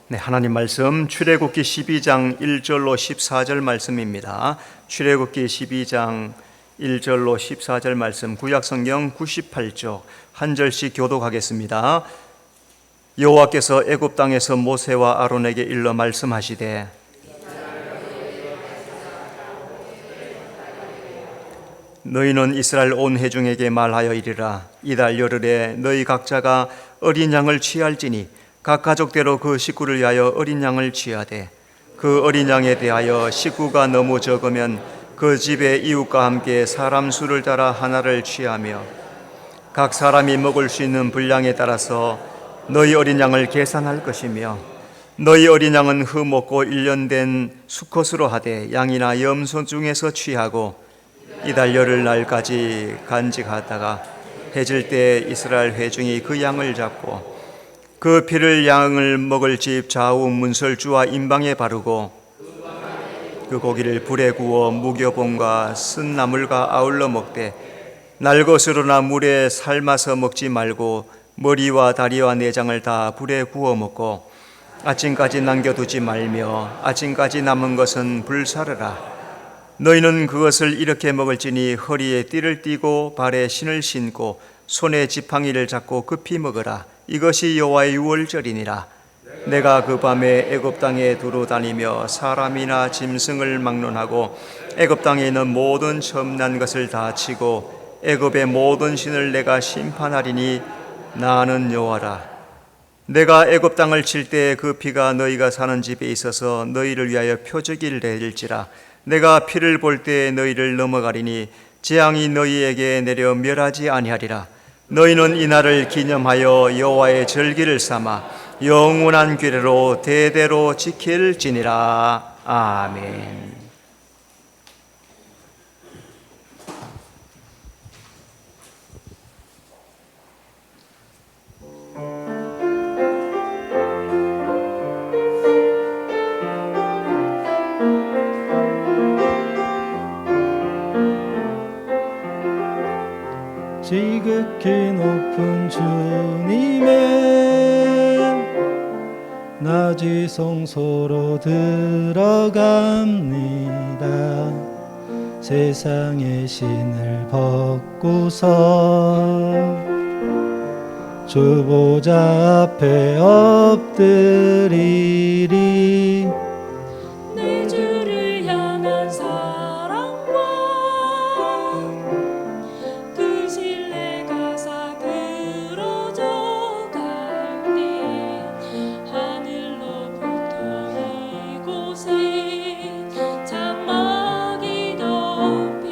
네, 하나님 말씀 출애굽기 12장 1절로 14절 말씀입니다. 출애굽기 12장 1절로 14절 말씀, 구약성경 98쪽 한 절씩 교독하겠습니다. 여호와께서 애굽 땅에서 모세와 아론에게 일러 말씀하시되 너희는 이스라엘 온 회중에게 말하여 이르라. 이달 열흘에 너희 각자가 어린 양을 취할지니 각 가족대로 그 식구를 위하여 어린 양을 취하되 그 어린 양에 대하여 식구가 너무 적으면 그 집의 이웃과 함께 사람 수를 따라 하나를 취하며 각 사람이 먹을 수 있는 분량에 따라서 너희 어린 양을 계산할 것이며 너희 어린 양은 흠없고 1년 된 수컷으로 하되 양이나 염소 중에서 취하고 이달 열흘 날까지 간직하다가 해질 때 이스라엘 회중이 그 양을 잡고 그 피를 양을 먹을 집 좌우 문설주와 임방에 바르고 그 고기를 불에 구워 무교봉과 쓴 나물과 아울러 먹되 날것으로나 물에 삶아서 먹지 말고 머리와 다리와 내장을 다 불에 구워 먹고 아침까지 남겨두지 말며 아침까지 남은 것은 불사르라. 너희는 그것을 이렇게 먹을지니 허리에 띠를 띠고 발에 신을 신고 손에 지팡이를 잡고 급히 먹으라. 이것이 여호와의 유월절이니라. 내가 그 밤에 애굽 땅에 두루 다니며 사람이나 짐승을 막론하고 애굽 땅에 있는 모든 첨난 것을 다 치고 애굽의 모든 신을 내가 심판하리니 나는 여호와라. 내가 애굽 땅을 칠 때 그 피가 너희가 사는 집에 있어서 너희를 위하여 표적이 될지라. 내가 피를 볼 때 너희를 넘어가리니 재앙이 너희에게 내려 멸하지 아니하리라. 너희는 이날을 기념하여 여호와의 절기를 삼아 영원한 규례로 대대로 지킬지니라. 아멘. 지극히 높은 주님의 낮이 성소로 들어갑니다. 세상의 신을 벗고서 주 보좌 앞에 엎드리리. 내 주를 향한 사랑과 그 신뢰가 사그러져 갈때 하늘로부터 이곳에 장막이 덮이네.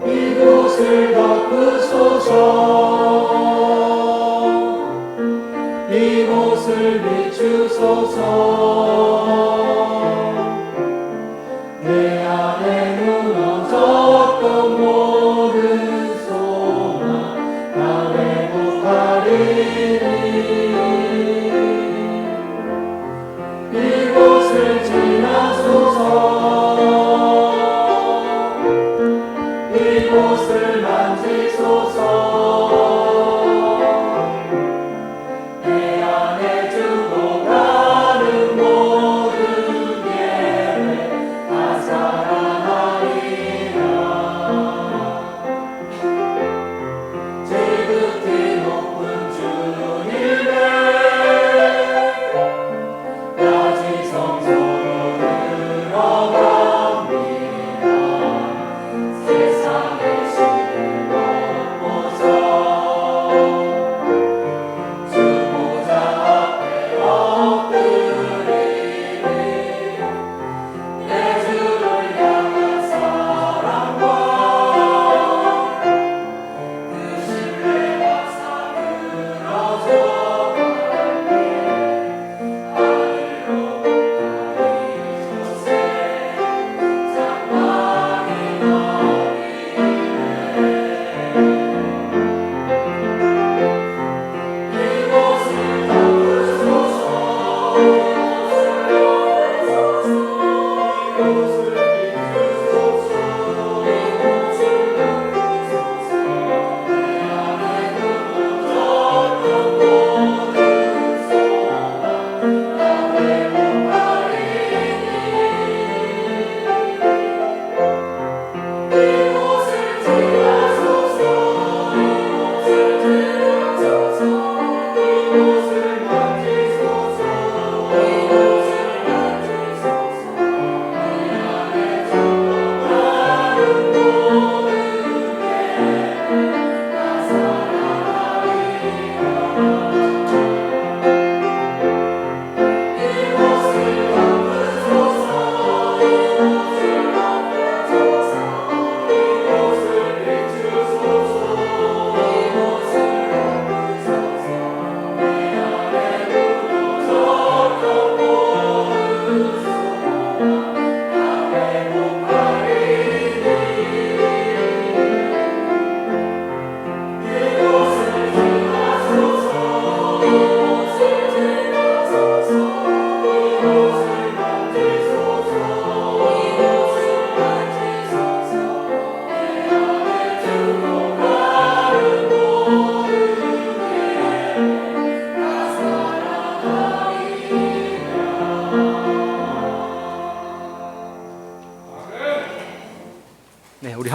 이곳을 덮으소서. 이곳을 비추소서. 내 안에 무너졌던 모든 소망 다 회복하리니. 이곳을 지나소서. 이곳을 만지소서. 내 안에 죽어가는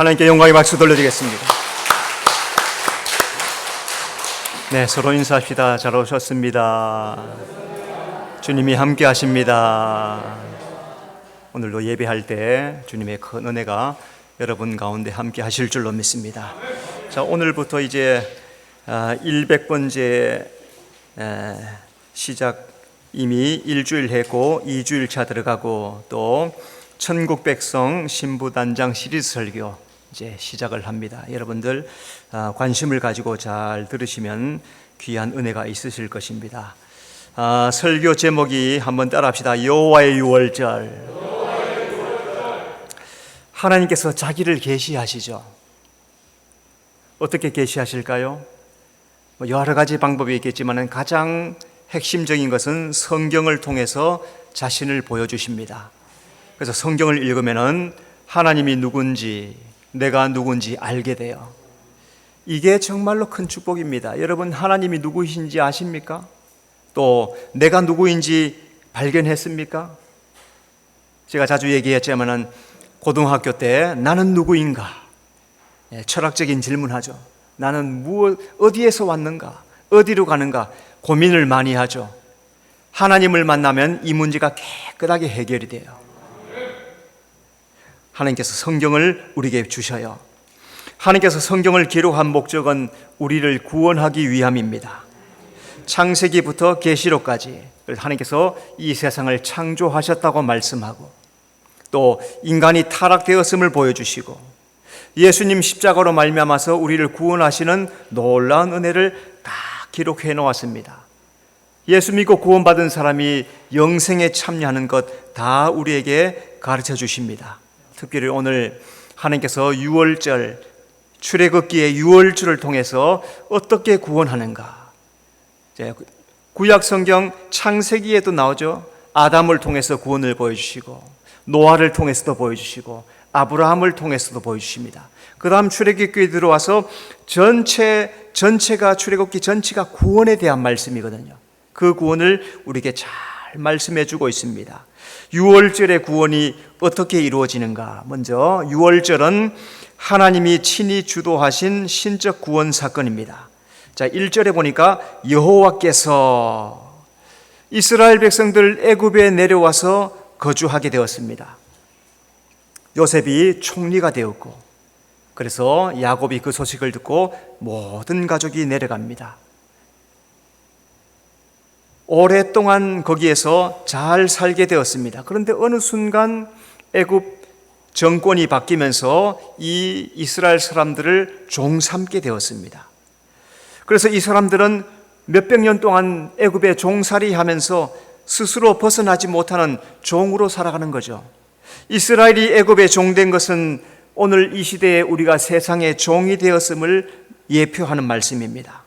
하나님께 영광의 박수 돌려드리겠습니다. 네, 서로 인사합시다. 잘 오셨습니다. 주님이 함께 하십니다. 오늘도 예배할 때 주님의 큰 은혜가 여러분 가운데 함께 하실 줄로 믿습니다. 자, 오늘부터 이제 100번째 시작, 이미 일주일 했고 2주일 차 들어가고 또 천국 백성 신부단장 시리즈 설교 이제 시작을 합니다. 여러분들 관심을 가지고 잘 들으시면 귀한 은혜가 있으실 것입니다. 설교 제목이 한번 따라합시다. 여호와의 유월절. 하나님께서 자기를 계시하시죠. 어떻게 계시하실까요? 여러 가지 방법이 있겠지만 가장 핵심적인 것은 성경을 통해서 자신을 보여주십니다. 그래서 성경을 읽으면 하나님이 누군지, 내가 누군지 알게 돼요. 이게 정말로 큰 축복입니다. 여러분, 하나님이 누구이신지 아십니까? 또 내가 누구인지 발견했습니까? 제가 자주 얘기했지만 고등학교 때 나는 누구인가? 철학적인 질문하죠. 나는 어디에서 왔는가? 어디로 가는가? 고민을 많이 하죠. 하나님을 만나면 이 문제가 깨끗하게 해결이 돼요. 하나님께서 성경을 우리에게 주셔요. 하나님께서 성경을 기록한 목적은 우리를 구원하기 위함입니다. 창세기부터 계시록까지 하나님께서 이 세상을 창조하셨다고 말씀하고 또 인간이 타락되었음을 보여주시고 예수님 십자가로 말미암아서 우리를 구원하시는 놀라운 은혜를 다 기록해 놓았습니다. 예수 믿고 구원받은 사람이 영생에 참여하는 것 다 우리에게 가르쳐 주십니다. 특별히 오늘 하나님께서 유월절, 출애굽기의 유월절을 통해서 어떻게 구원하는가. 구약 성경 창세기에도 나오죠. 아담을 통해서 구원을 보여주시고 노아를 통해서도 보여주시고 아브라함을 통해서도 보여주십니다. 그 다음 출애굽기에 들어와서 전체가 출애굽기 전체가 구원에 대한 말씀이거든요. 그 구원을 우리에게 잘 말씀해 주고 있습니다. 유월절의 구원이 어떻게 이루어지는가. 먼저 유월절은 하나님이 친히 주도하신 신적 구원 사건입니다. 자, 1절에 보니까 여호와께서 이스라엘 백성들 애굽에 내려와서 거주하게 되었습니다. 요셉이 총리가 되었고 그래서 야곱이 그 소식을 듣고 모든 가족이 내려갑니다. 오랫동안 거기에서 잘 살게 되었습니다. 그런데 어느 순간 애굽 정권이 바뀌면서 이 이스라엘 사람들을 종삼게 되었습니다. 그래서 이 사람들은 몇백 년 동안 애굽에 종살이 하면서 스스로 벗어나지 못하는 종으로 살아가는 거죠. 이스라엘이 애굽에 종된 것은 오늘 이 시대에 우리가 세상의 종이 되었음을 예표하는 말씀입니다.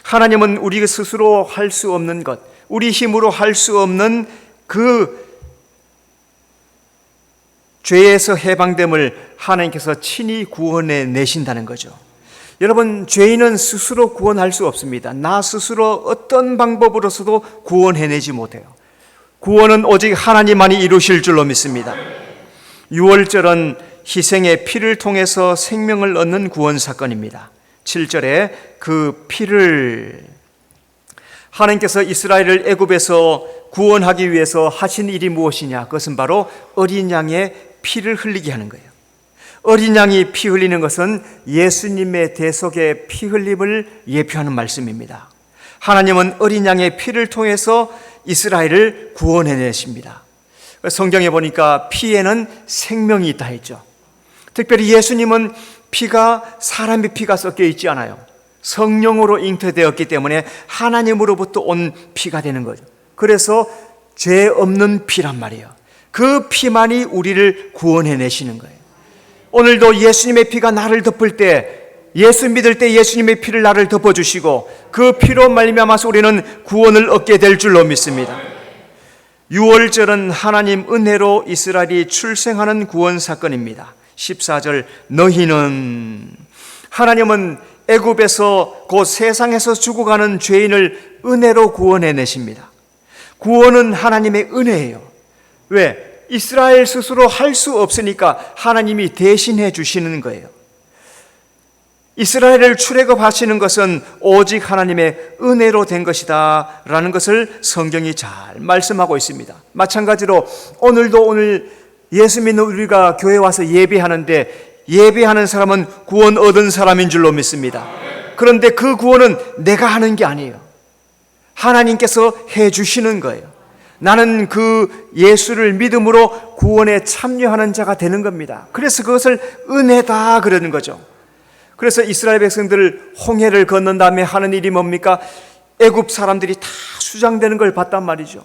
하나님은 우리 스스로 할 수 없는 것, 우리 힘으로 할 수 없는 그 죄에서 해방됨을 하나님께서 친히 구원해 내신다는 거죠. 여러분, 죄인은 스스로 구원할 수 없습니다. 나 스스로 어떤 방법으로서도 구원해내지 못해요. 구원은 오직 하나님만이 이루실 줄로 믿습니다. 유월절은 희생의 피를 통해서 생명을 얻는 구원 사건입니다. 7절에 그 피를 하나님께서 이스라엘을 애굽에서 구원하기 위해서 하신 일이 무엇이냐? 그것은 바로 어린 양의 피를 흘리게 하는 거예요. 어린 양이 피 흘리는 것은 예수님의 대속의 피 흘림을 예표하는 말씀입니다. 하나님은 어린 양의 피를 통해서 이스라엘을 구원해내십니다. 성경에 보니까 피에는 생명이 있다 했죠. 특별히 예수님은 피가 사람의 피가 섞여 있지 않아요. 성령으로 잉태되었기 때문에 하나님으로부터 온 피가 되는 거죠. 그래서 죄 없는 피란 말이에요. 그 피만이 우리를 구원해내시는 거예요. 오늘도 예수님의 피가 나를 덮을 때, 예수 믿을 때 예수님의 피를 나를 덮어주시고 그 피로 말미암아서 우리는 구원을 얻게 될 줄로 믿습니다. 유월절은 하나님 은혜로 이스라엘이 출생하는 구원 사건입니다. 14절, 너희는, 하나님은 애굽에서 곧 세상에서 죽어가는 죄인을 은혜로 구원해내십니다. 구원은 하나님의 은혜예요. 왜? 이스라엘 스스로 할 수 없으니까 하나님이 대신해 주시는 거예요. 이스라엘을 출애굽하시는 것은 오직 하나님의 은혜로 된 것이다 라는 것을 성경이 잘 말씀하고 있습니다. 마찬가지로 오늘 예수 믿는 우리가 교회 와서 예배하는데 예배하는 사람은 구원 얻은 사람인 줄로 믿습니다. 그런데 그 구원은 내가 하는 게 아니에요. 하나님께서 해주시는 거예요. 나는 그 예수를 믿음으로 구원에 참여하는 자가 되는 겁니다. 그래서 그것을 은혜다 그러는 거죠. 그래서 이스라엘 백성들 홍해를 건넌 다음에 하는 일이 뭡니까? 애굽 사람들이 다 수장되는 걸 봤단 말이죠.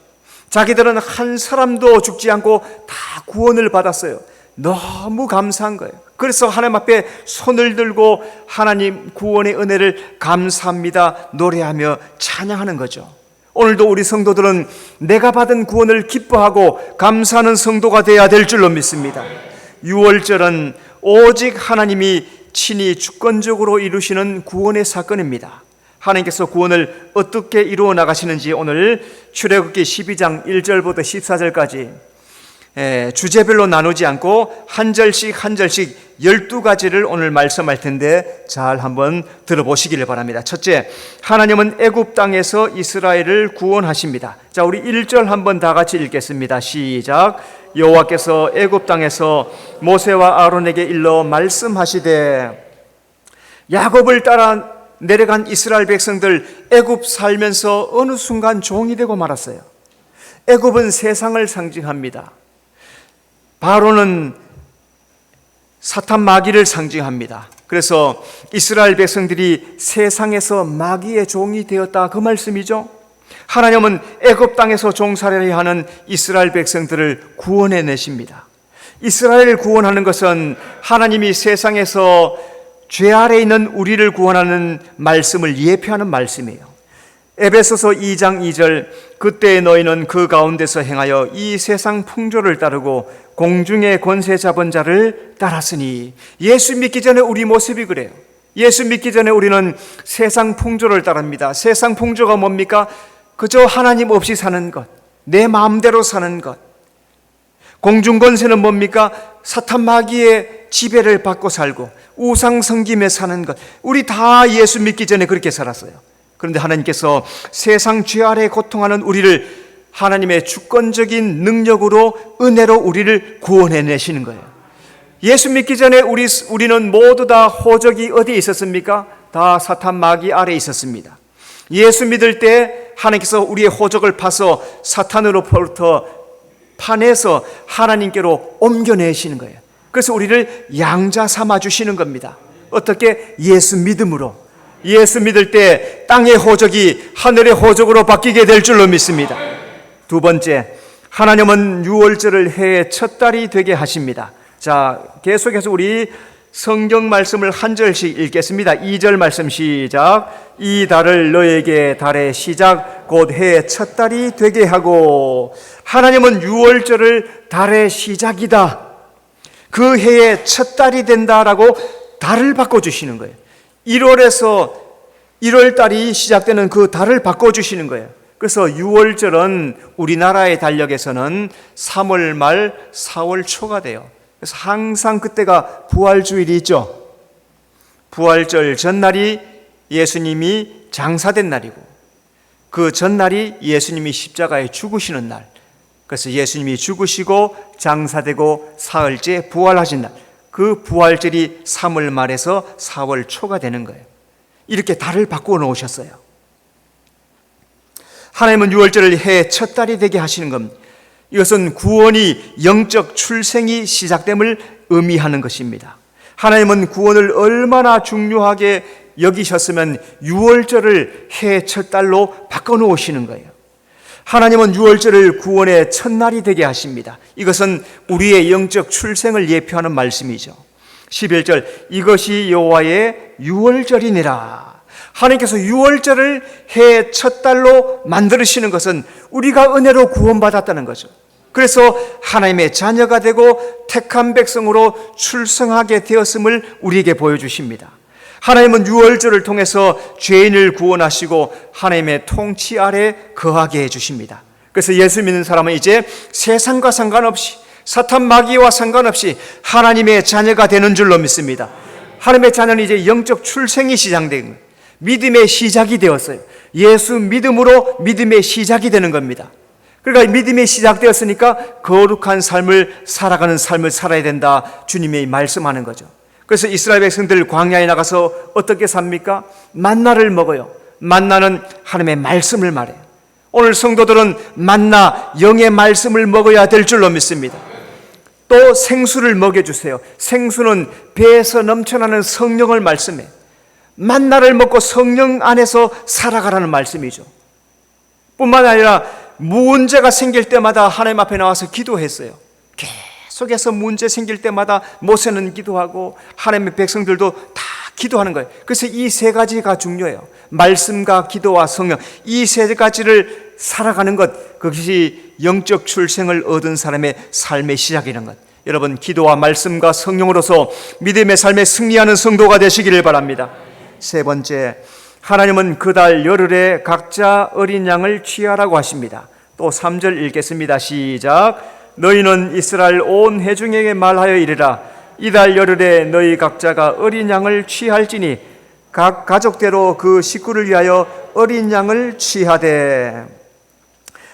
자기들은 한 사람도 죽지 않고 다 구원을 받았어요. 너무 감사한 거예요. 그래서 하나님 앞에 손을 들고 하나님 구원의 은혜를 감사합니다 노래하며 찬양하는 거죠. 오늘도 우리 성도들은 내가 받은 구원을 기뻐하고 감사하는 성도가 되어야 될 줄로 믿습니다. 유월절은 오직 하나님이 친히 주권적으로 이루시는 구원의 사건입니다. 하나님께서 구원을 어떻게 이루어 나가시는지 오늘 출애굽기 12장 1절부터 14절까지 주제별로 나누지 않고 한 절씩 12가지를 오늘 말씀할 텐데 잘 한번 들어보시기를 바랍니다. 첫째, 하나님은 애굽 땅에서 이스라엘을 구원하십니다. 자, 우리 1절 한번 다 같이 읽겠습니다. 시작. 여호와께서 애굽 땅에서 모세와 아론에게 일러 말씀하시되 야곱을 따라 내려간 이스라엘 백성들 애굽 살면서 어느 순간 종이 되고 말았어요. 애굽은 세상을 상징합니다. 바로는 사탄 마귀를 상징합니다. 그래서 이스라엘 백성들이 세상에서 마귀의 종이 되었다 그 말씀이죠. 하나님은 애굽 땅에서 종살이를 하는 이스라엘 백성들을 구원해 내십니다. 이스라엘을 구원하는 것은 하나님이 세상에서 죄 아래 있는 우리를 구원하는 말씀을 예표하는 말씀이에요. 에베소서 2장 2절 그때 너희는 그 가운데서 행하여 이 세상 풍조를 따르고 공중의 권세 잡은 자를 따랐으니 예수 믿기 전에 우리 모습이 그래요. 예수 믿기 전에 우리는 세상 풍조를 따릅니다. 세상 풍조가 뭡니까? 그저 하나님 없이 사는 것, 내 마음대로 사는 것. 공중 권세는 뭡니까? 사탄 마귀의 지배를 받고 살고 우상 섬김에 사는 것. 우리 다 예수 믿기 전에 그렇게 살았어요. 그런데 하나님께서 세상 죄 아래 고통하는 우리를 하나님의 주권적인 능력으로 은혜로 우리를 구원해 내시는 거예요. 예수 믿기 전에 우리는 모두 다 호적이 어디에 있었습니까? 다 사탄 마귀 아래에 있었습니다. 예수 믿을 때 하나님께서 우리의 호적을 파서 사탄으로부터 파내서 하나님께로 옮겨내시는 거예요. 그래서 우리를 양자 삼아 주시는 겁니다. 어떻게? 예수 믿음으로. 예수 믿을 때 땅의 호적이 하늘의 호적으로 바뀌게 될 줄로 믿습니다. 두 번째, 하나님은 유월절을 해의 첫 달이 되게 하십니다. 자, 계속해서 우리 성경 말씀을 한 절씩 읽겠습니다. 2절 말씀 시작. 이 달을 너에게 달의 시작 곧 해의 첫 달이 되게 하고. 하나님은 유월절을 달의 시작이다, 그 해의 첫 달이 된다라고 달을 바꿔주시는 거예요. 1월에서 1월 달이 시작되는 그 달을 바꿔주시는 거예요. 그래서 유월절은 우리나라의 달력에서는 3월 말 4월 초가 돼요. 그래서 항상 그때가 부활주일이 있죠. 부활절 전날이 예수님이 장사된 날이고 그 전날이 예수님이 십자가에 죽으시는 날. 그래서 예수님이 죽으시고 장사되고 사흘째 부활하신 날, 그 부활절이 3월 말에서 4월 초가 되는 거예요. 이렇게 달을 바꾸어 놓으셨어요. 하나님은 유월절을 해의 첫 달이 되게 하시는 겁니다. 이것은 구원이 영적 출생이 시작됨을 의미하는 것입니다. 하나님은 구원을 얼마나 중요하게 여기셨으면 유월절을 해의 첫 달로 바꿔 놓으시는 거예요. 하나님은 유월절을 구원의 첫날이 되게 하십니다. 이것은 우리의 영적 출생을 예표하는 말씀이죠. 11절 이것이 여호와의 유월절이니라. 하나님께서 유월절을 해의 첫 달로 만드시는 것은 우리가 은혜로 구원받았다는 거죠. 그래서 하나님의 자녀가 되고 택한 백성으로 출생하게 되었음을 우리에게 보여주십니다. 하나님은 유월절을 통해서 죄인을 구원하시고 하나님의 통치 아래 거하게 해주십니다. 그래서 예수 믿는 사람은 이제 세상과 상관없이 사탄 마귀와 상관없이 하나님의 자녀가 되는 줄로 믿습니다. 하나님의 자녀는 이제 영적 출생이 시작된 거예요. 믿음의 시작이 되었어요. 예수 믿음으로 믿음의 시작이 되는 겁니다. 그러니까 믿음이 시작되었으니까 거룩한 삶을 살아가는 삶을 살아야 된다, 주님이 말씀하는 거죠. 그래서 이스라엘 백성들 광야에 나가서 어떻게 삽니까? 만나를 먹어요. 만나는 하나님의 말씀을 말해요. 오늘 성도들은 만나, 영의 말씀을 먹어야 될 줄로 믿습니다. 또 생수를 먹여주세요. 생수는 배에서 넘쳐나는 성령을 말씀해. 만나를 먹고 성령 안에서 살아가라는 말씀이죠. 뿐만 아니라 문제가 생길 때마다 하나님 앞에 나와서 기도했어요. 계속해서 문제 생길 때마다 모세는 기도하고 하나님의 백성들도 다 기도하는 거예요. 그래서 이 세 가지가 중요해요. 말씀과 기도와 성령, 이 세 가지를 살아가는 것, 그것이 영적 출생을 얻은 사람의 삶의 시작이라는 것. 여러분, 기도와 말씀과 성령으로서 믿음의 삶에 승리하는 성도가 되시기를 바랍니다. 세 번째, 하나님은 그달 열흘에 각자 어린 양을 취하라고 하십니다. 또 3절 읽겠습니다. 시작. 너희는 이스라엘 온 회중에게 말하여 이르라. 이달 열흘에 너희 각자가 어린 양을 취할지니 각 가족대로 그 식구를 위하여 어린 양을 취하되.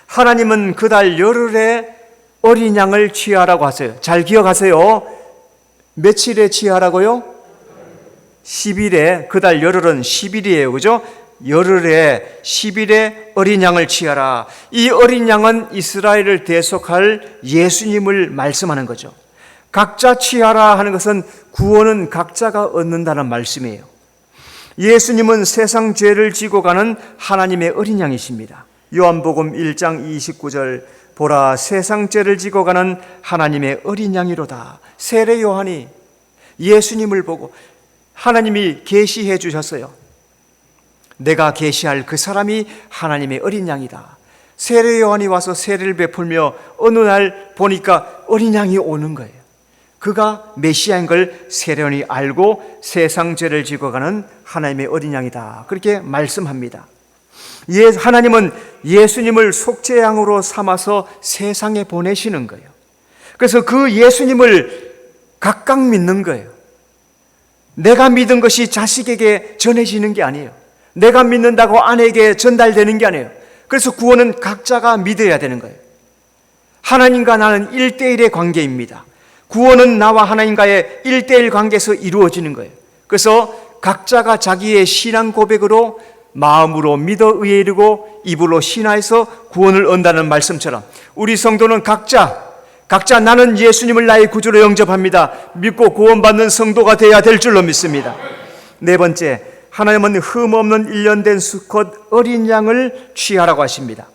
하나님은 그달 열흘에 어린 양을 취하라고 하세요. 잘 기억하세요. 며칠에 취하라고요? 10일에, 그달 열흘은 10일이에요. 그죠? 열흘에 10일에 어린 양을 취하라. 이 어린 양은 이스라엘을 대속할 예수님을 말씀하는 거죠. 각자 취하라 하는 것은 구원은 각자가 얻는다는 말씀이에요. 예수님은 세상 죄를 지고 가는 하나님의 어린 양이십니다. 요한복음 1장 29절, 보라 세상 죄를 지고 가는 하나님의 어린 양이로다. 세례 요한이 예수님을 보고 하나님이 계시해 주셨어요. 내가 계시할 그 사람이 하나님의 어린 양이다. 세례 요한이 와서 세례를 베풀며 어느 날 보니까 어린 양이 오는 거예요. 그가 메시아인 걸 세례 요한이 알고 세상 죄를 지고 가는 하나님의 어린 양이다, 그렇게 말씀합니다. 하나님은 예수님을 속죄양으로 삼아서 세상에 보내시는 거예요. 그래서 그 예수님을 각각 믿는 거예요. 내가 믿은 것이 자식에게 전해지는 게 아니에요. 내가 믿는다고 아내에게 전달되는 게 아니에요. 그래서 구원은 각자가 믿어야 되는 거예요. 하나님과 나는 1대1의 관계입니다. 구원은 나와 하나님과의 1대1 관계에서 이루어지는 거예요. 그래서 각자가 자기의 신앙 고백으로 마음으로 믿어 의에 이르고 입으로 신하여서 구원을 얻는다는 말씀처럼 우리 성도는 각자 나는 예수님을 나의 구주로 영접합니다, 믿고 구원받는 성도가 되어야 될 줄로 믿습니다. 네 번째, 하나님은 흠 없는 1년 된 수컷 어린 양을 취하라고 하십니다.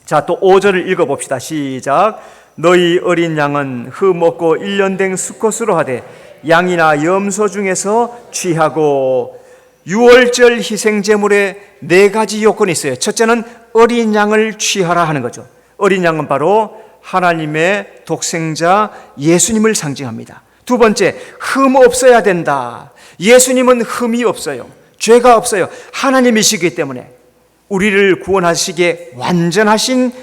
자, 또 5절을 읽어봅시다. 시작. 너희 어린 양은 흠 없고 1년 된 수컷으로 하되 양이나 염소 중에서 취하고. 유월절 희생제물에 4가지 요건이 있어요. 첫째는 어린 양을 취하라 하는 거죠. 어린 양은 바로 하나님의 독생자 예수님을 상징합니다. 두 번째, 흠 없어야 된다. 예수님은 흠이 없어요. 죄가 없어요. 하나님이시기 때문에 우리를 구원하시기에 완전하신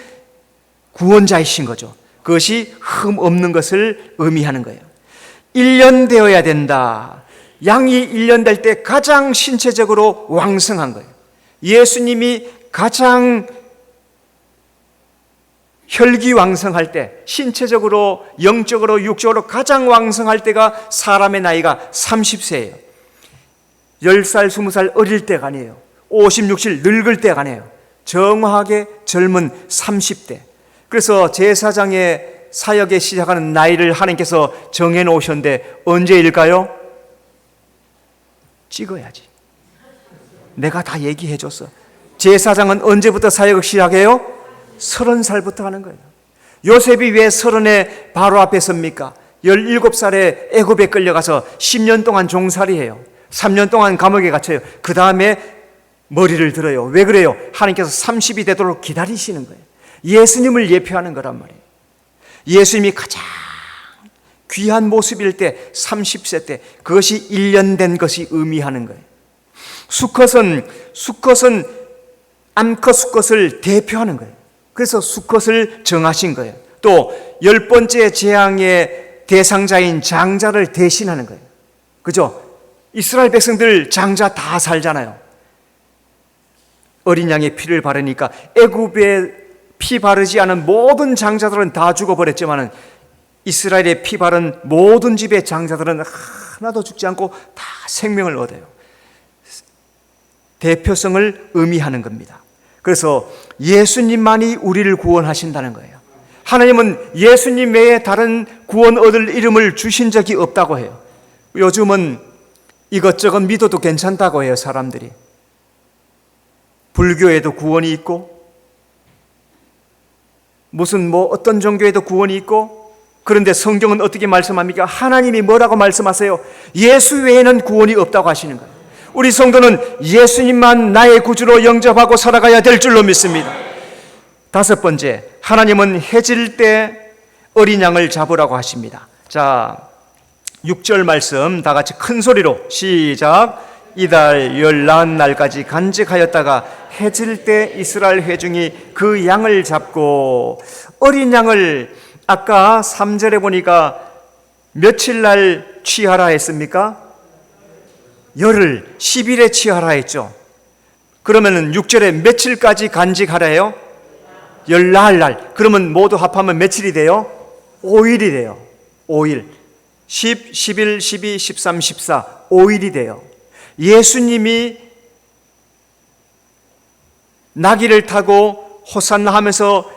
구원자이신 거죠. 그것이 흠 없는 것을 의미하는 거예요. 1년 되어야 된다. 양이 1년 될 때 가장 신체적으로 왕성한 거예요. 예수님이 가장 혈기왕성할 때, 신체적으로, 영적으로, 육적으로 가장 왕성할 때가 사람의 나이가 30세예요. 10살, 20살 어릴 때가 아니에요. 50, 60 늙을 때가 아니에요. 정확하게 젊은 30대. 그래서 제사장의 사역에 시작하는 나이를 하나님께서 정해놓으셨는데 언제일까요? 찍어야지. 내가 다 얘기해줬어. 제사장은 언제부터 사역을 시작해요? 30살부터 하는 거예요. 요셉이 왜 30에 바로 앞에 섭니까? 17살에 애굽에 끌려가서 10년 동안 종살이해요. 3년 동안 감옥에 갇혀요. 그 다음에 머리를 들어요. 왜 그래요? 하나님께서 30이 되도록 기다리시는 거예요. 예수님을 예표하는 거란 말이에요. 예수님이 가장 귀한 모습일 때 30세 때, 그것이 1년 된 것이 의미하는 거예요. 수컷은 암컷 수컷을 대표하는 거예요. 그래서 수컷을 정하신 거예요. 또 10번째 재앙의 대상자인 장자를 대신하는 거예요. 그죠? 이스라엘 백성들 장자 다 살잖아요. 어린 양의 피를 바르니까 애굽에 피 바르지 않은 모든 장자들은 다 죽어버렸지만 이스라엘에 피 바른 모든 집의 장자들은 하나도 죽지 않고 다 생명을 얻어요. 대표성을 의미하는 겁니다. 그래서 예수님만이 우리를 구원하신다는 거예요. 하나님은 예수님 외에 다른 구원 얻을 이름을 주신 적이 없다고 해요. 요즘은 이것저것 믿어도 괜찮다고 해요, 사람들이. 불교에도 구원이 있고 무슨 어떤 종교에도 구원이 있고, 그런데 성경은 어떻게 말씀합니까? 하나님이 뭐라고 말씀하세요? 예수 외에는 구원이 없다고 하시는 거예요. 우리 성도는 예수님만 나의 구주로 영접하고 살아가야 될 줄로 믿습니다. 5번째, 하나님은 해질 때 어린 양을 잡으라고 하십니다. 자, 6절 말씀 다 같이 큰 소리로 시작. 이달 14날까지 간직하였다가 해질 때 이스라엘 회중이 그 양을 잡고, 어린 양을 아까 3절에 보니까 며칠 날 취하라 했습니까? 열흘, 10일에 취하라 했죠. 그러면은 6절에 며칠까지 간직하라 해요? 14날. 그러면 모두 합하면 며칠이 돼요? 5일이 돼요. 5일. 10, 11, 12, 13, 14. 5일이 돼요. 예수님이 나귀를 타고 호산나 하면서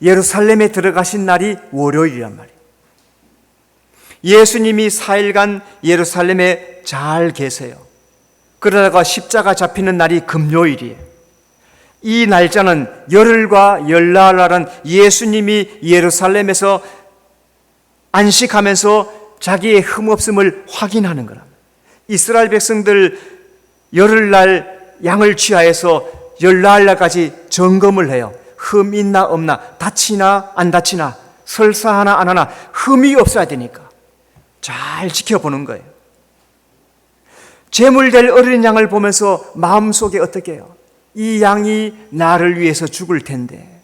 예루살렘에 들어가신 날이 월요일이란 말이에요. 예수님이 4일간 예루살렘에 잘 계세요. 그러다가 십자가 잡히는 날이 금요일이에요. 이 날짜는 열흘과 열나날은 예수님이 예루살렘에서 안식하면서 자기의 흠없음을 확인하는 거랍니다. 이스라엘 백성들 열흘날 양을 취하여서 열나날까지 점검을 해요. 흠 있나 없나, 다치나 안 다치나, 설사하나 안 하나, 흠이 없어야 되니까 잘 지켜보는 거예요. 제물될 어린 양을 보면서 마음속에 어떻게 해요? 이 양이 나를 위해서 죽을 텐데,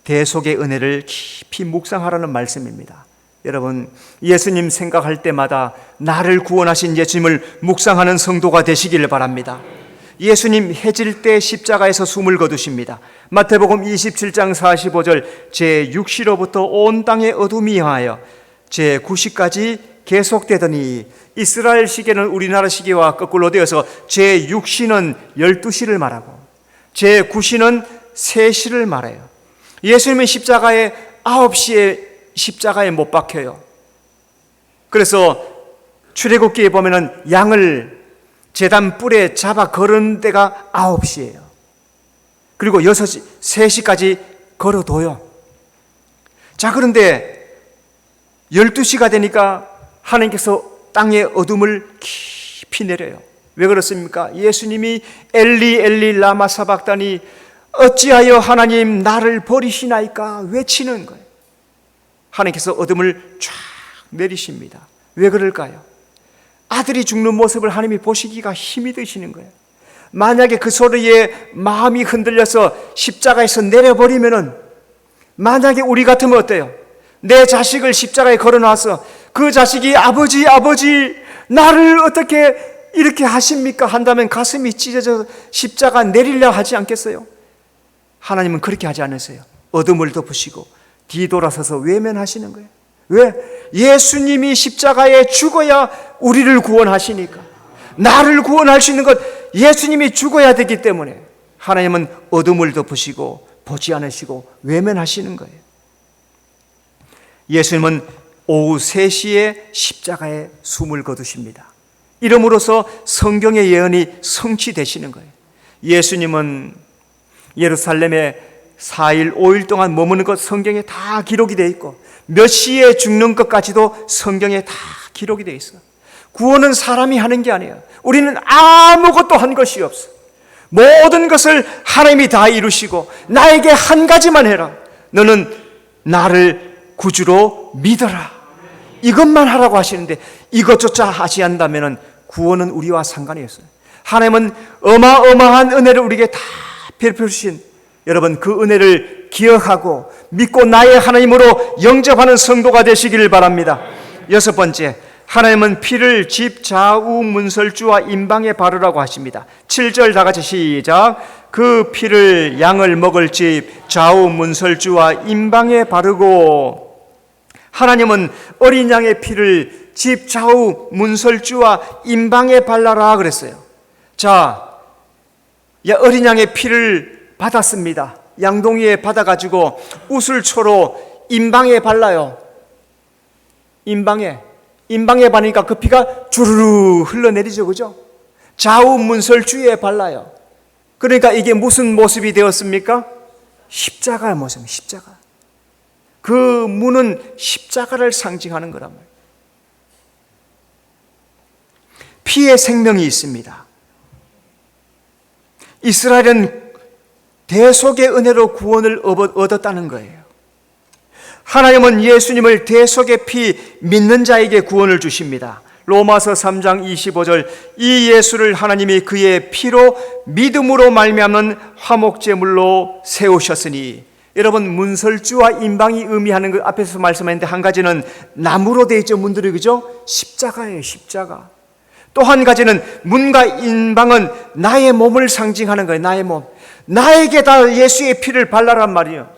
대속의 은혜를 깊이 묵상하라는 말씀입니다. 여러분, 예수님 생각할 때마다 나를 구원하신 예수님을 묵상하는 성도가 되시기를 바랍니다. 예수님 해질 때 십자가에서 숨을 거두십니다. 마태복음 27장 45절, 제6시로부터 온 땅의 어둠이 향하여 제9시까지 계속되더니, 이스라엘 시계는 우리나라 시계와 거꾸로 되어서 제6시는 12시를 말하고 제9시는 3시를 말해요. 예수님은 십자가에 9시에 십자가에 못 박혀요. 그래서 출애굽기에 보면은 양을 제단 뿔에 잡아 걸은 데가 9시예요. 그리고 6시, 3시까지 걸어둬요. 자, 그런데 12시가 되니까 하나님께서 땅의 어둠을 깊이 내려요. 왜 그렇습니까? 예수님이 엘리 엘리 라마 사박다니, 어찌하여 하나님 나를 버리시나이까 외치는 거예요. 하나님께서 어둠을 쫙 내리십니다. 왜 그럴까요? 아들이 죽는 모습을 하나님이 보시기가 힘이 드시는 거예요. 만약에 그 소리에 마음이 흔들려서 십자가에서 내려버리면은, 만약에 우리 같으면 어때요? 내 자식을 십자가에 걸어놔서 그 자식이 아버지 나를 어떻게 이렇게 하십니까? 한다면 가슴이 찢어져 십자가 내리려 하지 않겠어요? 하나님은 그렇게 하지 않으세요. 어둠을 덮으시고 뒤돌아서서 외면하시는 거예요. 왜? 예수님이 십자가에 죽어야 우리를 구원하시니까. 나를 구원할 수 있는 것, 예수님이 죽어야 되기 때문에 하나님은 어둠을 덮으시고 보지 않으시고 외면하시는 거예요. 예수님은 오후 3시에 십자가에 숨을 거두십니다. 이름으로써 성경의 예언이 성취되시는 거예요. 예수님은 예루살렘에 4일, 5일 동안 머무는 것 성경에 다 기록이 되어 있고, 몇 시에 죽는 것까지도 성경에 다 기록이 되어 있어요. 구원은 사람이 하는 게 아니에요. 우리는 아무것도 한 것이 없어. 모든 것을 하나님이 다 이루시고, 나에게 한 가지만 해라. 너는 나를 구주로 믿어라. 이것만 하라고 하시는데, 이것조차 하지 않는다면 구원은 우리와 상관이 없어요. 하나님은 어마어마한 은혜를 우리에게 다 베풀어 주신, 여러분 그 은혜를 기억하고 믿고 나의 하나님으로 영접하는 성도가 되시기를 바랍니다. 여섯 번째, 하나님은 피를 집 좌우 문설주와 임방에 바르라고 하십니다. 7절 다 같이 시작. 그 피를 양을 먹을 집 좌우 문설주와 임방에 바르고, 하나님은 어린 양의 피를 집 좌우 문설주와 임방에 발라라 그랬어요. 자, 어린 양의 피를 받았습니다. 양동이에 받아가지고 우슬초로 임방에 발라요. 임방에 바르니까 그 피가 주르르 흘러내리죠, 그죠? 좌우 문설주에 발라요. 그러니까 이게 무슨 모습이 되었습니까? 십자가의 모습입니다. 십자가. 그 문은 십자가를 상징하는 거란 말이에요. 피에 생명이 있습니다. 이스라엘은 대속의 은혜로 구원을 얻었다는 거예요. 하나님은 예수님을 대속의 피 믿는 자에게 구원을 주십니다. 로마서 3장 25절, 이 예수를 하나님이 그의 피로 믿음으로 말미암는 화목제물로 세우셨으니. 여러분, 문설주와 임방이 의미하는 그 앞에서 말씀했는데, 한 가지는 나무로 되어 있죠, 문들이, 그죠? 십자가예요, 십자가. 또 한 가지는 문과 임방은 나의 몸을 상징하는 거예요. 나의 몸. 나에게 다 예수의 피를 발라란 말이에요.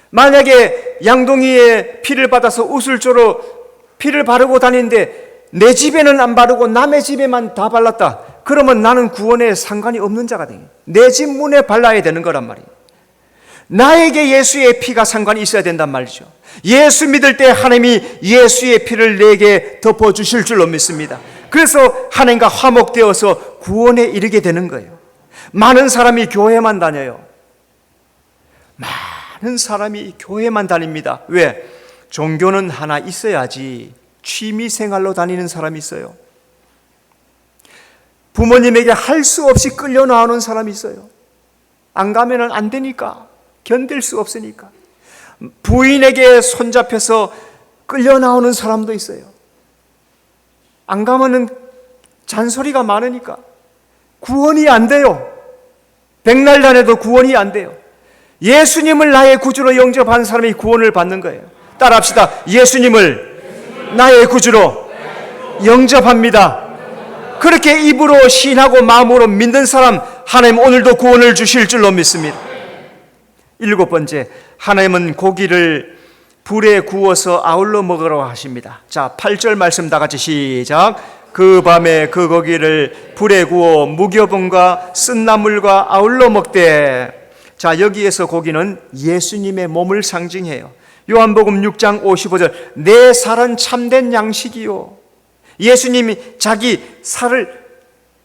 만약에 양동이에 피를 받아서 우슬조로 피를 바르고 다니는데 내 집에는 안 바르고 남의 집에만 다 발랐다, 그러면 나는 구원에 상관이 없는 자가 돼요. 내 집 문에 발라야 되는 거란 말이에요. 나에게 예수의 피가 상관이 있어야 된단 말이죠. 예수 믿을 때 하나님이 예수의 피를 내게 덮어주실 줄로 믿습니다. 그래서 하나님과 화목되어서 구원에 이르게 되는 거예요. 많은 사람이 교회만 다녀요. 많은 사람이 교회만 다닙니다. 왜? 종교는 하나 있어야지. 취미생활로 다니는 사람이 있어요. 부모님에게 할 수 없이 끌려 나오는 사람이 있어요. 안 가면은 안 되니까, 견딜 수 없으니까. 부인에게 손잡혀서 끌려 나오는 사람도 있어요. 안 가면은 잔소리가 많으니까 구원이 안 돼요. 백날 다녀도 구원이 안 돼요. 예수님을 나의 구주로 영접한 사람이 구원을 받는 거예요. 따라합시다. 예수님을 나의 구주로 영접합니다. 그렇게 입으로 신하고 마음으로 믿는 사람, 하나님 오늘도 구원을 주실 줄로 믿습니다. 일곱 번째, 하나님은 고기를 불에 구워서 아울러 먹으라고 하십니다. 자, 8절 말씀 다 같이 시작. 그 밤에 그 고기를 불에 구워 무교분과 쓴나물과 아울러 먹되. 자, 여기에서 고기는 예수님의 몸을 상징해요. 요한복음 6장 55절, 내 살은 참된 양식이요. 예수님이 자기 살을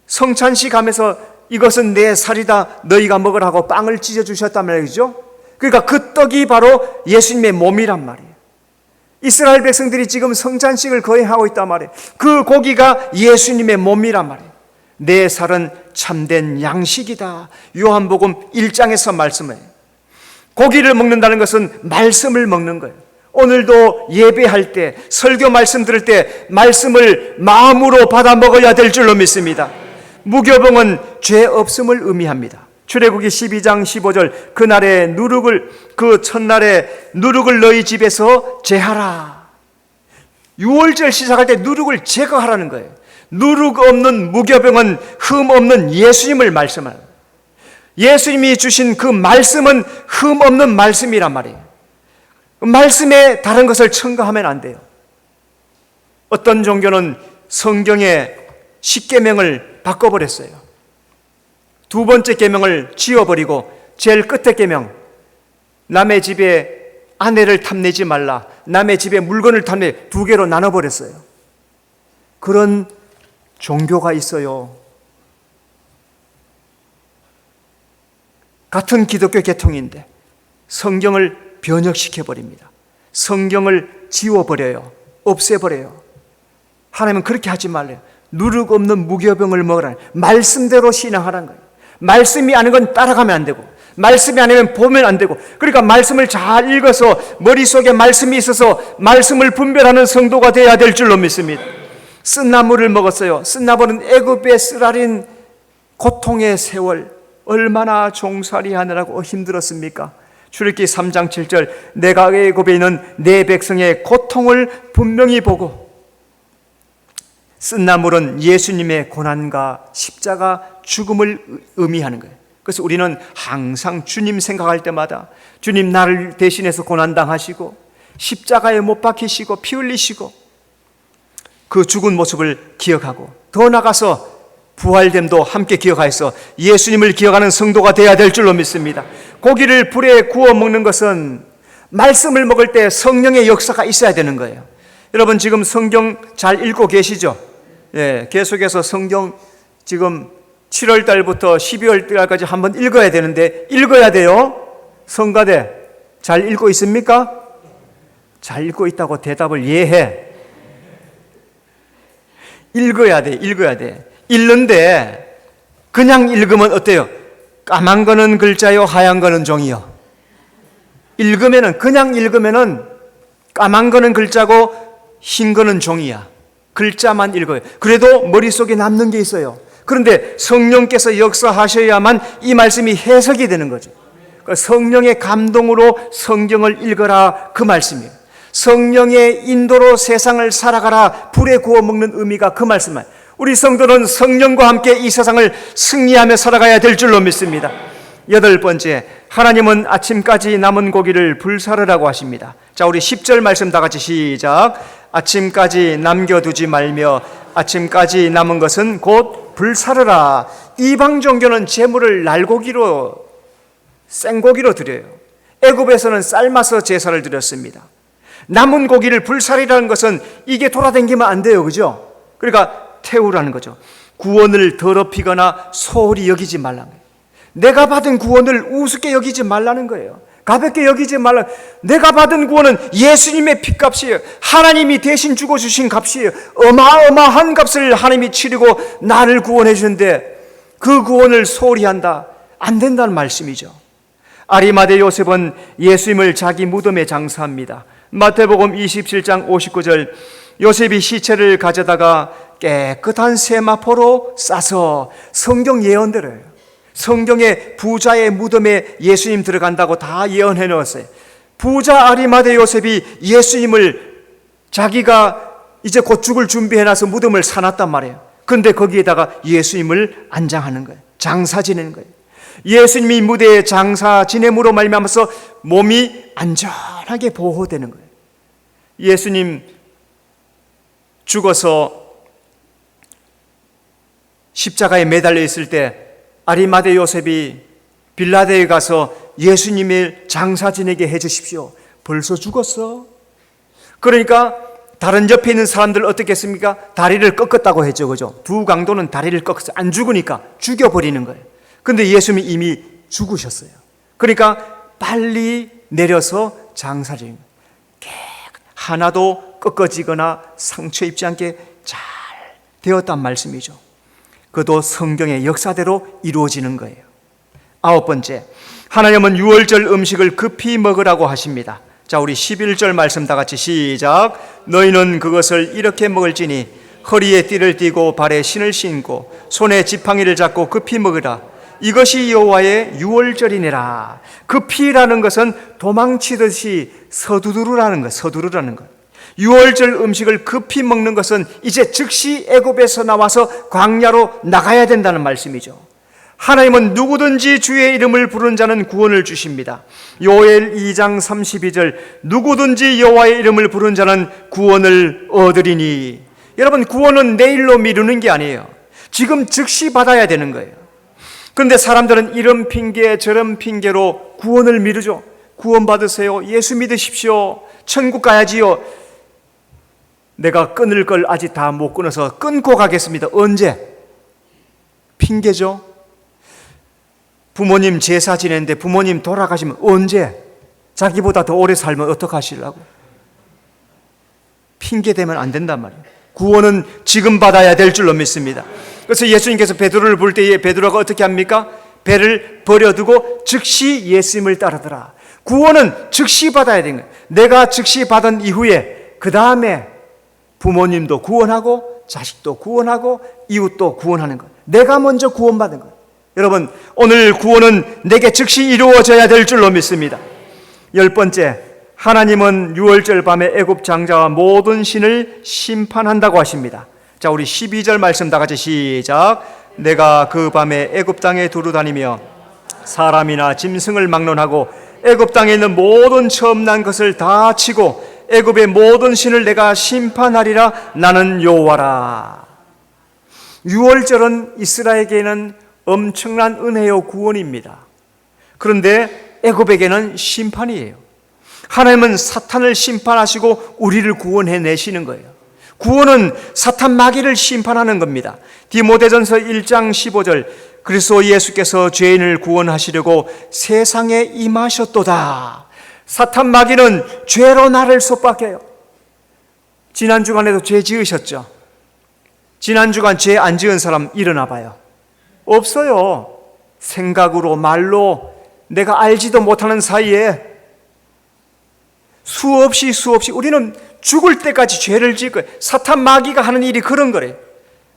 성찬식 하면서 이것은 내 살이다, 너희가 먹으라고 빵을 찢어주셨단 말이죠. 그러니까 그 떡이 바로 예수님의 몸이란 말이에요. 이스라엘 백성들이 지금 성찬식을 거의 하고 있단 말이에요. 그 고기가 예수님의 몸이란 말이에요. 내 살은 참된 양식이다. 요한복음 1장에서 말씀해요. 고기를 먹는다는 것은 말씀을 먹는 거예요. 오늘도 예배할 때, 설교 말씀 들을 때 말씀을 마음으로 받아 먹어야 될 줄로 믿습니다. 무교병은 죄 없음을 의미합니다. 출애굽기 12장 15절, 그 첫날에 누룩을 너희 집에서 제하라. 유월절 시작할 때 누룩을 제거하라는 거예요. 누룩 없는 무교병은 흠 없는 예수님을 말씀하는 거예요. 예수님이 주신 그 말씀은 흠 없는 말씀이란 말이에요. 말씀에 다른 것을 첨가하면 안 돼요. 어떤 종교는 성경의 10계명을 바꿔버렸어요. 두 번째 계명을 지워버리고 제일 끝에 계명, 남의 집에 아내를 탐내지 말라, 남의 집에 물건을 탐내, 두 개로 나눠버렸어요. 그런 종교가 있어요. 같은 기독교 계통인데 성경을 변혁시켜버립니다. 성경을 지워버려요. 없애버려요. 하나님은 그렇게 하지 말래요. 누룩 없는 무교병을 먹으라는, 말씀대로 신앙하라는 거예요. 말씀이 아닌 건 따라가면 안 되고, 말씀이 아니면 보면 안 되고, 그러니까 말씀을 잘 읽어서 머릿속에 말씀이 있어서 말씀을 분별하는 성도가 되어야 될 줄로 믿습니다. 쓴나물을 먹었어요. 쓴나물은 애굽의 쓰라린 고통의 세월, 얼마나 종살이 하느라고 힘들었습니까? 출애굽기 3장 7절 내가 애굽에 있는 내 백성의 고통을 분명히 보고 쓴 나물은 예수님의 고난과 십자가 죽음을 의미하는 거예요. 그래서 우리는 항상 주님 생각할 때마다 주님 나를 대신해서 고난당하시고 십자가에 못 박히시고 피 흘리시고 그 죽은 모습을 기억하고 더 나아가서 부활됨도 함께 기억하여서 예수님을 기억하는 성도가 되어야 될 줄로 믿습니다. 고기를 불에 구워 먹는 것은 말씀을 먹을 때 성령의 역사가 있어야 되는 거예요. 여러분 지금 성경 잘 읽고 계시죠? 예, 계속해서 성경 지금 7월 달부터 12월 달까지 한번 읽어야 되는데 읽어야 돼요. 성가대 잘 읽고 있습니까? 잘 읽고 있다고 대답을 예해. 읽어야 돼. 읽는데 그냥 읽으면 어때요? 까만 거는 글자요, 하얀 거는 종이요. 그냥 읽으면은 까만 거는 글자고 흰 거는 종이야. 글자만 읽어요. 그래도 머릿속에 남는 게 있어요. 그런데 성령께서 역사하셔야만 이 말씀이 해석이 되는 거죠. 그러니까 성령의 감동으로 성경을 읽어라 그 말씀이에요. 성령의 인도로 세상을 살아가라 불에 구워 먹는 의미가 그 말씀이에요. 우리 성도는 성령과 함께 이 세상을 승리하며 살아가야 될 줄로 믿습니다. 8번째, 하나님은 아침까지 남은 고기를 불사르라고 하십니다. 자, 우리 10절 말씀 다 같이 시작. 아침까지 남겨두지 말며 아침까지 남은 것은 곧 불사르라. 이방 종교는 제물을 날고기로 생고기로 드려요. 애굽에서는 삶아서 제사를 드렸습니다. 남은 고기를 불사르라는 것은 이게 돌아다니면 안 돼요, 그죠? 그러니까 태우라는 거죠. 구원을 더럽히거나 소홀히 여기지 말라는 거예요. 내가 받은 구원을 우습게 여기지 말라는 거예요. 가볍게 여기지 말라. 내가 받은 구원은 예수님의 핏값이에요. 하나님이 대신 죽어주신 값이에요. 어마어마한 값을 하나님이 치르고 나를 구원해 주는데 그 구원을 소홀히 한다? 안 된다는 말씀이죠. 아리마대 요셉은 예수님을 자기 무덤에 장사합니다. 마태복음 27장 59절 요셉이 시체를 가져다가 깨끗한 세마포로 싸서 성경 예언대로예요. 성경에 부자의 무덤에 예수님 들어간다고 다 예언해 놓았어요. 부자 아리마대 요셉이 예수님을 자기가 이제 곧 죽을 준비해 놔서 무덤을 사놨단 말이에요. 그런데 거기에다가 예수님을 안장하는 거예요. 장사 지내는 거예요. 예수님이 무대에 장사 지냄으로 말미암아서 몸이 안전하게 보호되는 거예요. 예수님 죽어서 십자가에 매달려 있을 때 아리마대 요셉이 빌라데에 가서 예수님을 장사 지내게 해주십시오. 벌써 죽었어. 그러니까 다른 옆에 있는 사람들 어떻게 했습니까? 다리를 꺾었다고 했죠, 그죠? 두 강도는 다리를 꺾었어요. 안 죽으니까 죽여버리는 거예요. 근데 예수님이 이미 죽으셨어요. 그러니까 빨리 내려서 장사 지내는 거예요. 하나도 꺾어지거나 상처 입지 않게 잘 되었단 말씀이죠. 그것도 성경의 역사대로 이루어지는 거예요. 9번째, 하나님은 유월절 음식을 급히 먹으라고 하십니다. 자, 우리 11절 말씀 다 같이 시작. 너희는 그것을 이렇게 먹을지니 허리에 띠를 띠고 발에 신을 신고 손에 지팡이를 잡고 급히 먹으라. 이것이 여호와의 유월절이니라. 급히라는 것은 도망치듯이 서두르라는 것, 서두르라는 것. 유월절 음식을 급히 먹는 것은 이제 즉시 애굽에서 나와서 광야로 나가야 된다는 말씀이죠. 하나님은 누구든지 주의 이름을 부른 자는 구원을 주십니다. 요엘 2장 32절 누구든지 여호와의 이름을 부른 자는 구원을 얻으리니. 여러분, 구원은 내일로 미루는 게 아니에요. 지금 즉시 받아야 되는 거예요. 그런데 사람들은 이런 핑계 저런 핑계로 구원을 미루죠. 구원 받으세요. 예수 믿으십시오. 천국 가야지요. 내가 끊을 걸 아직 다 못 끊어서 끊고 가겠습니다. 언제? 핑계죠. 부모님 제사 지내는데 부모님 돌아가시면 언제? 자기보다 더 오래 살면 어떡하시려고? 핑계 대면 안 된단 말이에요. 구원은 지금 받아야 될 줄로 믿습니다. 그래서 예수님께서 베드로를 부를 때에 베드로가 어떻게 합니까? 배를 버려두고 즉시 예수님을 따르더라. 구원은 즉시 받아야 되는 거예요. 내가 즉시 받은 이후에 그 다음에 부모님도 구원하고 자식도 구원하고 이웃도 구원하는 것. 내가 먼저 구원받은 것. 여러분, 오늘 구원은 내게 즉시 이루어져야 될 줄로 믿습니다. 10번째, 하나님은 유월절 밤에 애굽 장자와 모든 신을 심판한다고 하십니다. 자, 우리 12절 말씀 다 같이 시작. 내가 그 밤에 애굽 땅에 두루 다니며 사람이나 짐승을 막론하고 애굽 땅에 있는 모든 처음 난 것을 다 치고 애굽의 모든 신을 내가 심판하리라. 나는 여호와라. 유월절은 이스라엘에게는 엄청난 은혜요 구원입니다. 그런데 애굽에게는 심판이에요. 하나님은 사탄을 심판하시고 우리를 구원해내시는 거예요. 구원은 사탄 마귀를 심판하는 겁니다. 디모데전서 1장 15절, 그리스도 예수께서 죄인을 구원하시려고 세상에 임하셨도다. 사탄 마귀는 죄로 나를 속박해요. 지난 주간에도 죄 지으셨죠? 지난 주간 죄 안 지은 사람 일어나 봐요. 없어요. 생각으로 말로 내가 알지도 못하는 사이에 수없이 우리는 죽을 때까지 죄를 지을 거예요. 사탄 마귀가 하는 일이 그런 거래요.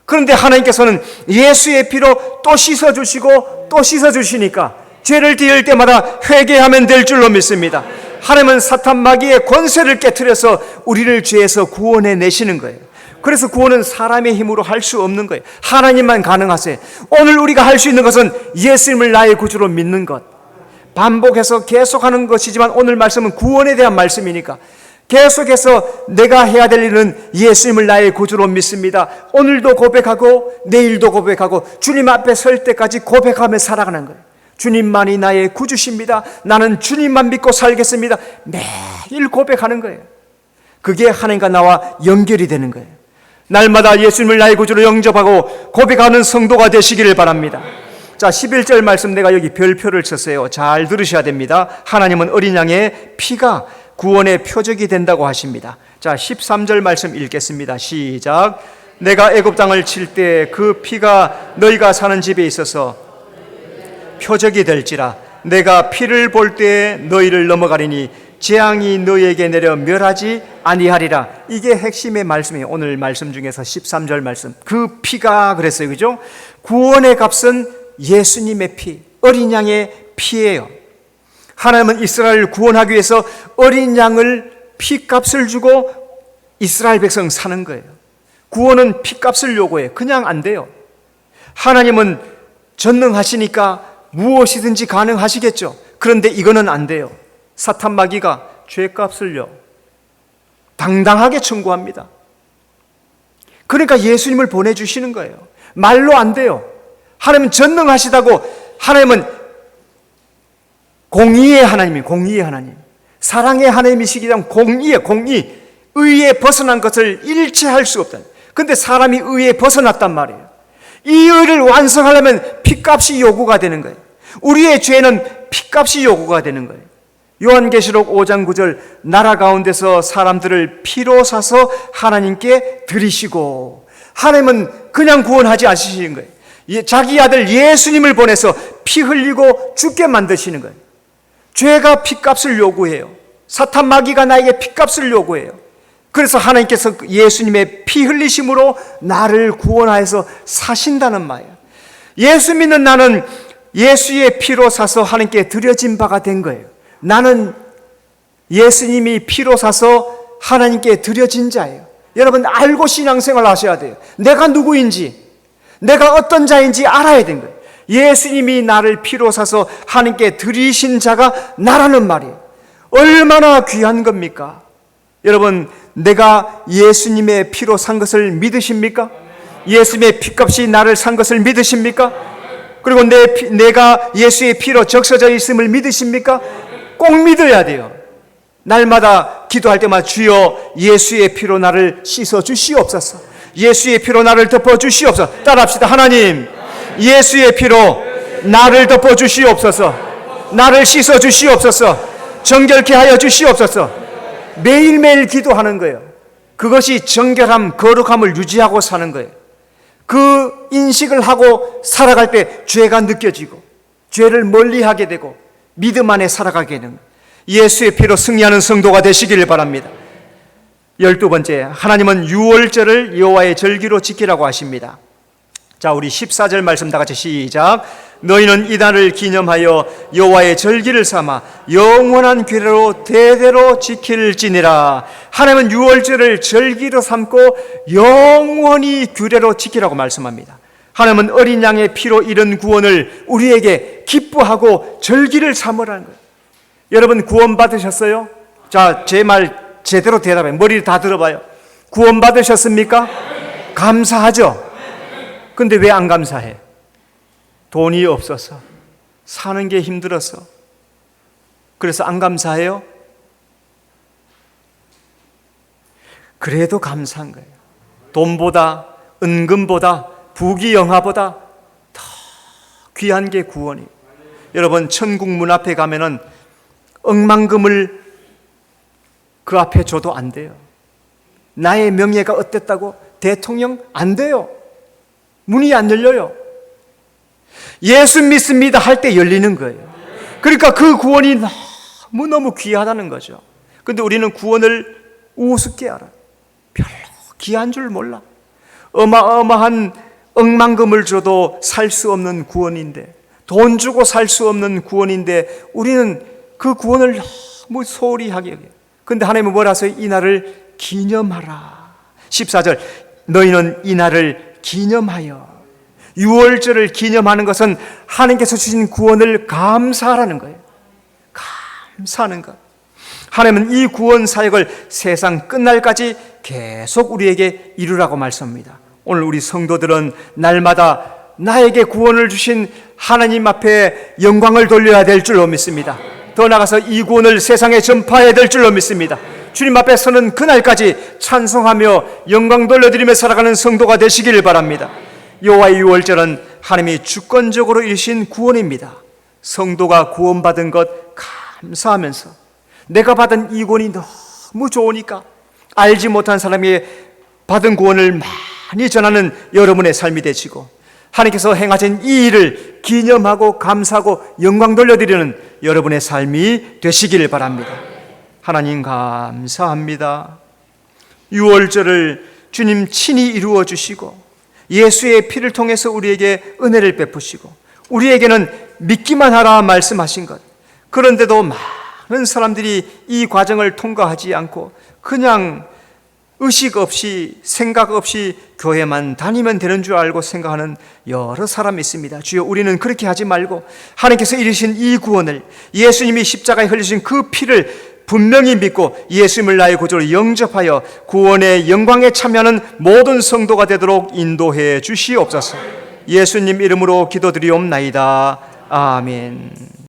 그런데 하나님께서는 예수의 피로 또 씻어주시고 또 씻어주시니까 죄를 지을 때마다 회개하면 될 줄로 믿습니다. 하나님은 사탄 마귀의 권세를 깨트려서 우리를 죄에서 구원해 내시는 거예요. 그래서 구원은 사람의 힘으로 할 수 없는 거예요. 하나님만 가능하세요. 오늘 우리가 할 수 있는 것은 예수님을 나의 구주로 믿는 것, 반복해서 계속하는 것이지만 오늘 말씀은 구원에 대한 말씀이니까 계속해서 내가 해야 될 일은 예수님을 나의 구주로 믿습니다. 오늘도 고백하고 내일도 고백하고 주님 앞에 설 때까지 고백하며 살아가는 거예요. 주님만이 나의 구주십니다. 나는 주님만 믿고 살겠습니다. 매일 고백하는 거예요. 그게 하나님과 나와 연결이 되는 거예요. 날마다 예수님을 나의 구주로 영접하고 고백하는 성도가 되시기를 바랍니다. 자, 11절 말씀 내가 여기 별표를 쳤어요. 잘 들으셔야 됩니다. 하나님은 어린 양의 피가 구원의 표적이 된다고 하십니다. 자, 13절 말씀 읽겠습니다. 시작. 내가 애굽 땅을 칠 때 그 피가 너희가 사는 집에 있어서 표적이 될지라. 내가 피를 볼 때 너희를 넘어가리니 재앙이 너희에게 내려 멸하지 아니하리라. 이게 핵심의 말씀이에요. 오늘 말씀 중에서 13절 말씀. 그 피가 그랬어요. 그죠? 구원의 값은 예수님의 피, 어린 양의 피예요. 하나님은 이스라엘을 구원하기 위해서 어린 양을 피값을 주고 이스라엘 백성 사는 거예요. 구원은 피값을 요구해요. 그냥 안 돼요. 하나님은 전능하시니까 무엇이든지 가능하시겠죠. 그런데 이거는 안 돼요. 사탄 마귀가 죄값을요 당당하게 청구합니다. 그러니까 예수님을 보내주시는 거예요. 말로 안 돼요. 하나님은 전능하시다고. 하나님은 공의의 하나님이에요. 공의의 하나님, 사랑의 하나님이시기 때문에 공의에, 공의, 의에 벗어난 것을 일체할 수 없다. 그런데 사람이 의에 벗어났단 말이에요. 이 의를 완성하려면 피값이 요구가 되는 거예요. 우리의 죄는 피값이 요구가 되는 거예요. 요한계시록 5장 9절, 나라 가운데서 사람들을 피로 사서 하나님께 드리시고. 하나님은 그냥 구원하지 않으시는 거예요. 자기 아들 예수님을 보내서 피 흘리고 죽게 만드시는 거예요. 죄가 피값을 요구해요. 사탄 마귀가 나에게 피값을 요구해요. 그래서 하나님께서 예수님의 피 흘리심으로 나를 구원하여서 사신다는 말이에요. 예수 믿는 나는 예수의 피로 사서 하나님께 드려진 바가 된 거예요. 나는 예수님이 피로 사서 하나님께 드려진 자예요. 여러분, 알고 신앙생활 하셔야 돼요. 내가 누구인지, 내가 어떤 자인지 알아야 되는 거예요. 예수님이 나를 피로 사서 하나님께 드리신 자가 나라는 말이에요. 얼마나 귀한 겁니까? 여러분, 내가 예수님의 피로 산 것을 믿으십니까? 예수님의 피값이 나를 산 것을 믿으십니까? 그리고 내가 예수의 피로 적셔져 있음을 믿으십니까? 꼭 믿어야 돼요. 날마다 기도할 때마다 주여 예수의 피로 나를 씻어 주시옵소서. 예수의 피로 나를 덮어 주시옵소서. 따라합시다. 하나님, 예수의 피로 나를 덮어 주시옵소서. 나를 씻어 주시옵소서. 정결케 하여 주시옵소서. 매일매일 기도하는 거예요. 그것이 정결함, 거룩함을 유지하고 사는 거예요. 그 인식을 하고 살아갈 때 죄가 느껴지고 죄를 멀리하게 되고 믿음 안에 살아가게 되는 거예요. 예수의 피로 승리하는 성도가 되시기를 바랍니다. 12번째, 하나님은 유월절을 여호와의 절기로 지키라고 하십니다. 자, 자, 우리 14절 말씀 다 같이 시작. 너희는 이날을 기념하여 여호와의 절기를 삼아 영원한 규례로 대대로 지킬지니라. 하나님은 유월절을 절기로 삼고 영원히 규례로 지키라고 말씀합니다. 하나님은 어린 양의 피로 이룬 구원을 우리에게 기뻐하고 절기를 삼으라는 거예요. 여러분 구원 받으셨어요? 자, 제 말 제대로 대답해. 머리를 다 들어봐요. 구원 받으셨습니까? 감사하죠? 근데 왜 안 감사해? 돈이 없어서, 사는 게 힘들어서, 그래서 안 감사해요? 그래도 감사한 거예요. 돈보다, 은금보다, 부귀영화보다 더 귀한 게 구원이에요. 여러분 천국 문 앞에 가면은 억만금을 그 앞에 줘도 안 돼요. 나의 명예가 어땠다고 대통령 안 돼요. 문이 안 열려요. 예수 믿습니다 할 때 열리는 거예요. 그러니까 그 구원이 너무너무 귀하다는 거죠. 그런데 우리는 구원을 우습게 알아요. 별로 귀한 줄 몰라. 어마어마한 억만금을 줘도 살 수 없는 구원인데, 돈 주고 살 수 없는 구원인데 우리는 그 구원을 너무 소홀히 하게 여겨요. 그런데 하나님은 뭐라 하세요? 이 날을 기념하라. 14절 너희는 이 날을 기념하여. 유월절을 기념하는 것은 하나님께서 주신 구원을 감사하라는 거예요. 감사하는 것. 하나님은 이 구원 사역을 세상 끝날까지 계속 우리에게 이루라고 말씀합니다. 오늘 우리 성도들은 날마다 나에게 구원을 주신 하나님 앞에 영광을 돌려야 될 줄로 믿습니다. 더 나아가서 이 구원을 세상에 전파해야 될 줄로 믿습니다. 주님 앞에 서는 그날까지 찬송하며 영광 돌려드리며 살아가는 성도가 되시길 바랍니다. 여호와의 유월절은 하나님이 주권적으로 이루신 구원입니다. 성도가 구원받은 것 감사하면서 내가 받은 이 구원이 너무 좋으니까 알지 못한 사람이 받은 구원을 많이 전하는 여러분의 삶이 되시고, 하나님께서 행하신 이 일을 기념하고 감사하고 영광 돌려드리는 여러분의 삶이 되시길 바랍니다. 하나님 감사합니다. 유월절을 주님 친히 이루어 주시고 예수의 피를 통해서 우리에게 은혜를 베푸시고 우리에게는 믿기만 하라 말씀하신 것, 그런데도 많은 사람들이 이 과정을 통과하지 않고 그냥 의식 없이 생각 없이 교회만 다니면 되는 줄 알고 생각하는 여러 사람이 있습니다. 주여, 우리는 그렇게 하지 말고 하나님께서 이루신 이 구원을, 예수님이 십자가에 흘리신 그 피를 분명히 믿고 예수님을 나의 구주로 영접하여 구원의 영광에 참여하는 모든 성도가 되도록 인도해 주시옵소서. 예수님 이름으로 기도드리옵나이다. 아멘.